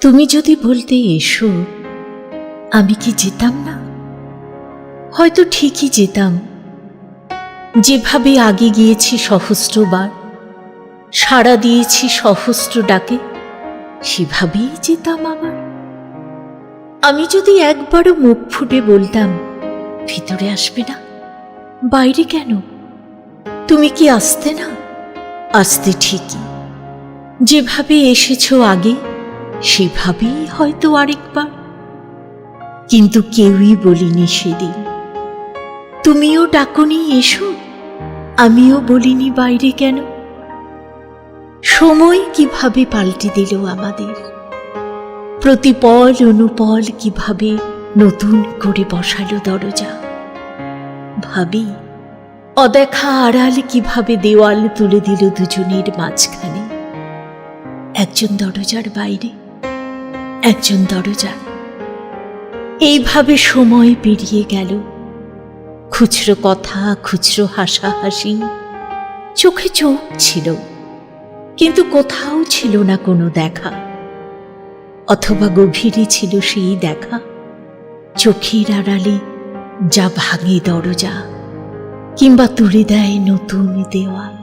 তুমি যদি বলতে এসো, আমি কি যেতাম না? হয়তো ঠিকই যেতাম। যেভাবে আগে গিয়েছি সহস্রবার, সাড়া দিয়েছি সহস্র ডাকে, সেভাবেই যেতাম আবার। আমি যদি একবারও মুখ ফুটে বলতাম, ভিতরে আসবে না, বাইরে কেন, তুমি কি আসতে না? আসতে ঠিকই, যেভাবে এসেছো আগে সেভাবেই হয়তো আরেকবার। কিন্তু কেউই বলিনি সেদিন। তুমিও ডাকনি এসো, আমিও বলিনি বাইরে কেন। সময় কিভাবে পাল্টে দিল আমাদের, প্রতিপল অনুপল কিভাবে নতুন করে বসালো দরজা। ভাবি, অদেখা আড়াল কিভাবে দেওয়াল তুলে দিল দুজনের মাঝখানে। একজন দরজার বাইরে, একজন দরজা। এইভাবে সময় পেরিয়ে গেল। খুচরো কথা, খুচরো হাসাহাসি, চোখে চোখ ছিল, কিন্তু কোথাও ছিল না কোনো দেখা। অথবা গভীরে ছিল সেই দেখা, চোখের আড়ালে যা ভাঙে দরজা কিংবা তুলে দেয় নতুন দেওয়াল।